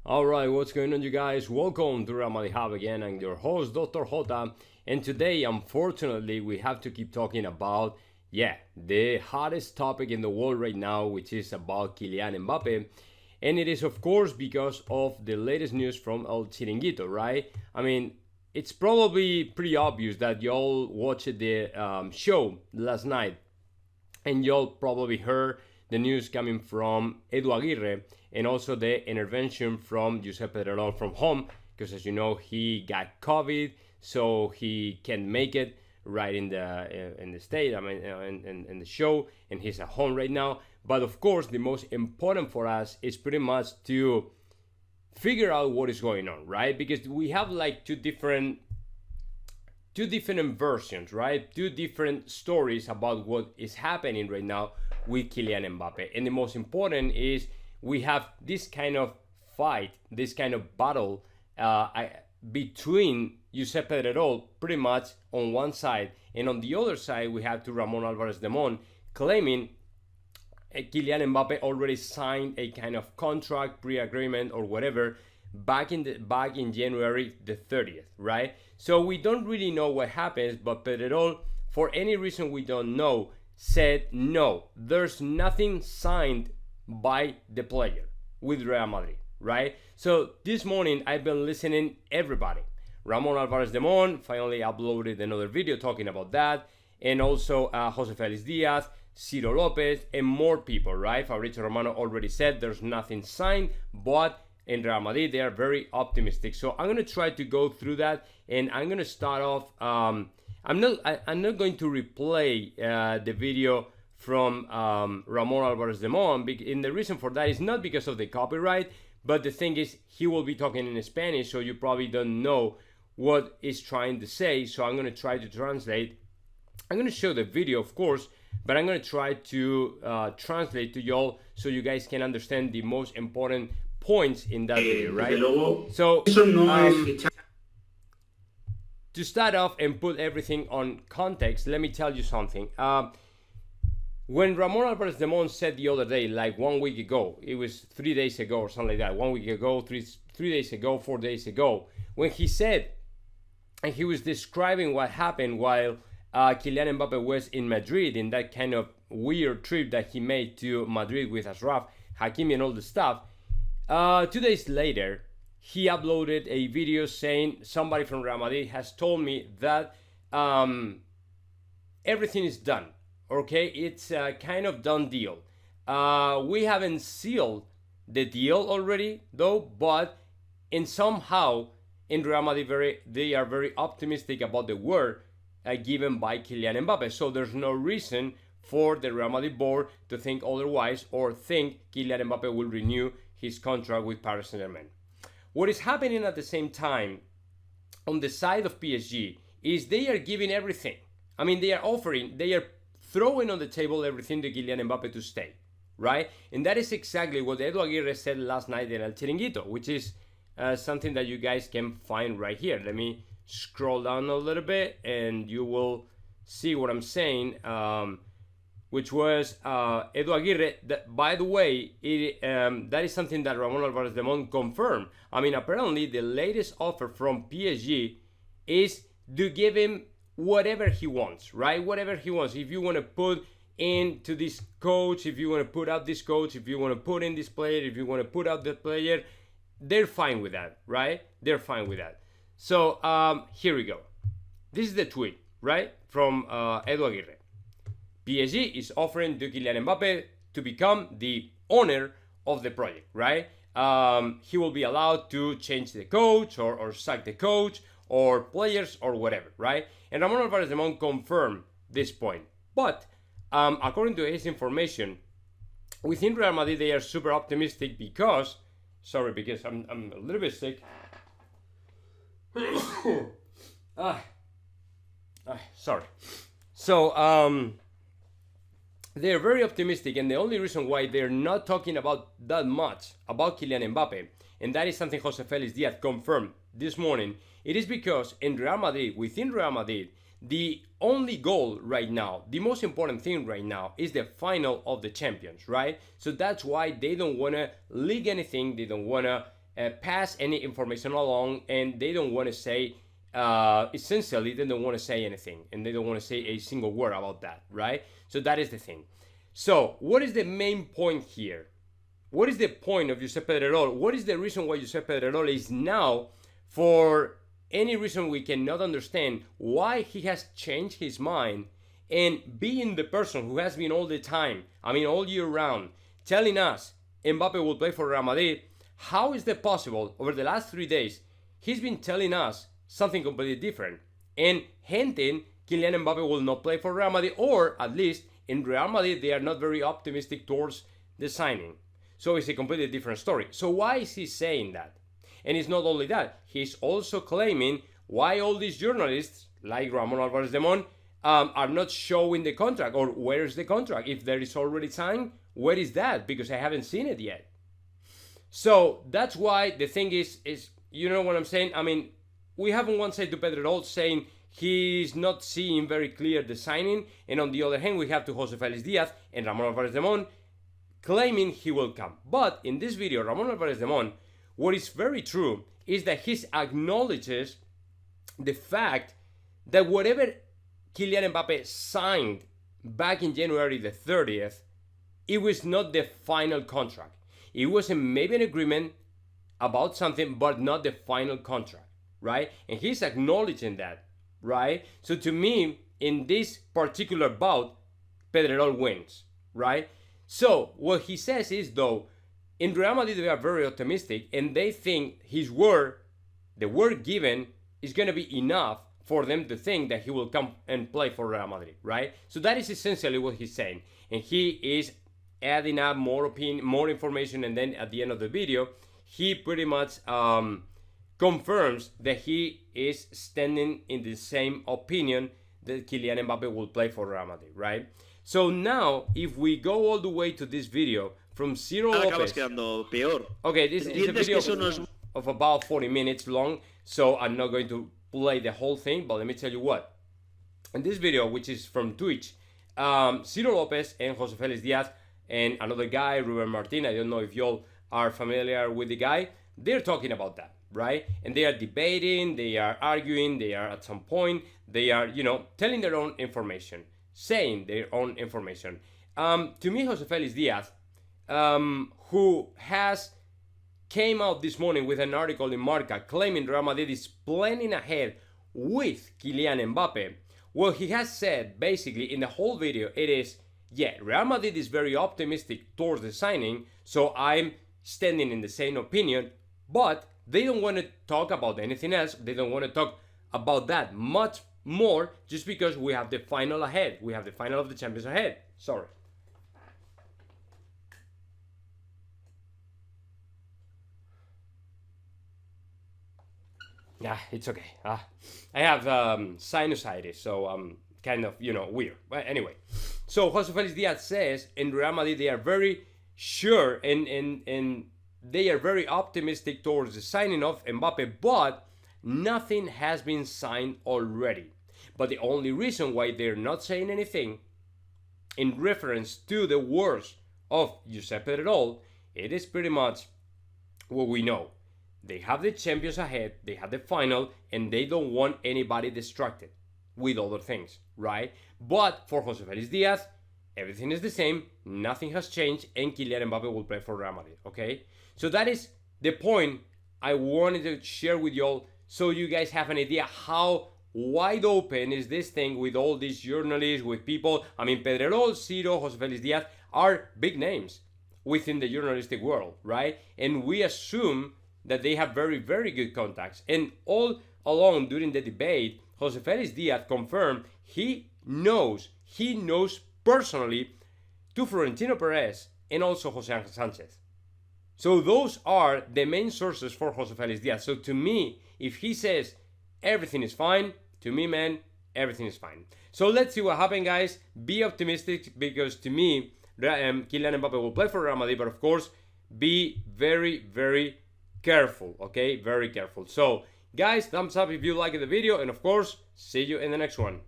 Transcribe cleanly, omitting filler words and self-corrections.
Alright, what's going on, you guys? Welcome to Madrid Hub again. I'm your host, Dr. JOTA, and today, unfortunately, we have to keep talking about, the hottest topic in the world right now, which is about Kylian Mbappé. And it is, of course, because of the latest news from El Chiringuito, right? I mean, it's probably pretty obvious that y'all watched the show last night, and y'all probably heard the news coming from Edu Aguirre and also the intervention from Giuseppe Pedrerol from home, because as you know, he got COVID, so he can't make it right in the state. I mean, in the show, and he's at home right now. But of course, the most important for us is pretty much to figure out what is going on, right? Because we have like two different versions, right? Two different stories about what is happening right now with Kylian Mbappé. And the most important is we have this kind of fight, this kind of battle between Giuseppe Pedrerol pretty much on one side, and on the other side we have to Ramon Alvarez Demon claiming Kylian Mbappé already signed a kind of contract, pre-agreement or whatever back in January the 30th, right? So we don't really know what happens, but Pedrerol, for any reason we don't know, said no, there's nothing signed by the player with Real Madrid, right? So this morning I've been listening everybody. Ramon Alvarez Demon finally uploaded another video talking about that, and also Jose Felix Diaz, Ciro Lopez, and more people, right? Fabrizio Romano already said there's nothing signed, but in Real Madrid they are very optimistic. So I'm gonna try to go through that, and I'm gonna start off. I'm not going to replay the video from Ramon Alvarez Demon, and the reason for that is not because of the copyright, but the thing is he will be talking in Spanish, so you probably don't know what he's trying to say. So I'm going to try to translate. I'm going to show the video, of course, but I'm going to try to translate to y'all so you guys can understand the most important points in that video, right? So to start off and put everything on context, let me tell you something. When Ramon Alvarez Demon said the other day, like 1 week ago, it was 3 days ago or something like that, 1 week ago, three days ago, 4 days ago, when he said, and he was describing what happened while Kylian Mbappé was in Madrid, in that kind of weird trip that he made to Madrid with Ashraf Hakimi and all the stuff. 2 days later, he uploaded a video saying somebody from Real Madrid has told me that everything is done. Okay, it's a kind of done deal. We haven't sealed the deal already, though, but somehow in Real Madrid they are very optimistic about the word given by Kylian Mbappé. So there's no reason for the Real Madrid board to think otherwise or think Kylian Mbappé will renew his contract with Paris Saint-Germain. What is happening at the same time on the side of PSG is they are giving everything. I mean, they are throwing on the table everything to Kylian Mbappé to stay, right? And that is exactly what Edu Aguirre said last night in El Chiringuito, which is something that you guys can find right here. Let me scroll down a little bit and you will see what I'm saying, which was Edu Aguirre. That, by the way, that is something that Ramon Alvarez Demon confirmed. I mean, apparently the latest offer from PSG is to give him whatever he wants, right? Whatever he wants. If you want to put into this coach, if you want to put out this coach, if you want to put in this player, if you want to put out that player, they're fine with that, right? They're fine with that. So here we go. This is the tweet, right? From Edu Aguirre. PSG is offering to Kylian Mbappé to become the owner of the project, right? He will be allowed to change the coach or sack the coach or players or whatever, right? And Ramon Alvarez Demon confirmed this point. But according to his information, within Real Madrid they are super optimistic because I'm a little bit sick. Sorry. So they're very optimistic, and the only reason why they're not talking about that much about Kylian Mbappé, and that is something Jose Felix Diaz confirmed this morning, it is because within Real Madrid, the only goal right now, the most important thing right now is the final of the champions, right? So that's why they don't want to leak anything. They don't want to pass any information along, and they don't want to say, essentially, they don't want to say anything, and they don't want to say a single word about that, right? So that is the thing. So what is the main point here? What is the point of Josep Pedrerol? What is the reason why Josep Pedrerol is now, for any reason we cannot understand, why he has changed his mind, and being the person who has been all the time, I mean all year round, telling us Mbappé will play for Real Madrid? How is that possible? Over the last 3 days, he's been telling us something completely different and hinting Kylian Mbappé will not play for Real Madrid, or at least in Real Madrid they are not very optimistic towards the signing. So it's a completely different story. So why is he saying that? And it's not only that, he's also claiming why all these journalists like Ramon Alvarez Demon are not showing the contract, or where is the contract? If there is already signed, where is that? Because I haven't seen it yet. So that's why the thing is you know what I'm saying? I mean, we have on one side to Pedrerol saying he's not seeing very clear the signing, and on the other hand we have to Jose Felix Diaz and Ramon Alvarez Demon claiming he will come. But in this video, Ramon Alvarez Demon, what is very true is that he acknowledges the fact that whatever Kylian Mbappé signed back in January the 30th, it was not the final contract. It was maybe an agreement about something, but not the final contract, right? And he's acknowledging that, right? So to me, in this particular bout, Pedrerol wins, right? So what he says is, though, in Real Madrid they are very optimistic, and they think his word, the word given, is going to be enough for them to think that he will come and play for Real Madrid, right? So that is essentially what he's saying, and he is adding up more information, and then at the end of the video, he pretty much confirms that he is standing in the same opinion that Kylian Mbappé will play for Real Madrid, right? So now, if we go all the way to this video from Ciro Lopez, okay, this is a video of about 40 minutes long, so I'm not going to play the whole thing, but let me tell you what. In this video, which is from Twitch, Ciro Lopez and Jose Felix Diaz and another guy, Ruben Martin, I don't know if y'all are familiar with the guy, they're talking about that, right? And they are debating, they are arguing, they are at some point, they are, you know, telling their own information, saying their own information. To me, Jose Felix Diaz, who has came out this morning with an article in Marca claiming Real Madrid is planning ahead with Kylian Mbappé, what he has said basically in the whole video, it is, yeah, Real Madrid is very optimistic towards the signing, so I'm standing in the same opinion, but they don't want to talk about anything else. They don't want to talk about that much more, just because we have the final ahead. We have the final of the Champions ahead. Sorry. Nah, it's okay. I have sinusitis, so I'm kind of, you know, weird. But anyway, so Jose Felix Diaz says in Real Madrid they are very sure and they are very optimistic towards the signing of Mbappé, but nothing has been signed already. But the only reason why they're not saying anything in reference to the words of Josep Pedrerol, it is pretty much what we know. They have the Champions ahead, they have the final, and they don't want anybody distracted with other things, right? But for Jose Felix Diaz, everything is the same, nothing has changed, and Kylian Mbappé will play for Real Madrid, okay? So that is the point I wanted to share with y'all, so you guys have an idea how wide open is this thing with all these journalists, with people. I mean, Pedrerol, Ciro, Jose Felix Diaz are big names within the journalistic world, right? And we assume that they have very, very good contacts. And all along during the debate, Jose Felix Diaz confirmed he knows personally to Florentino Perez and also Jose Angel Sanchez. So those are the main sources for Jose Felix Diaz. So to me, if he says everything is fine, to me, man, everything is fine. So let's see what happens, guys. Be optimistic, because to me, Kylian Mbappé will play for Real Madrid, but of course, be very, very careful, okay? Very careful. So, guys, thumbs up if you liked the video, and of course, see you in the next one.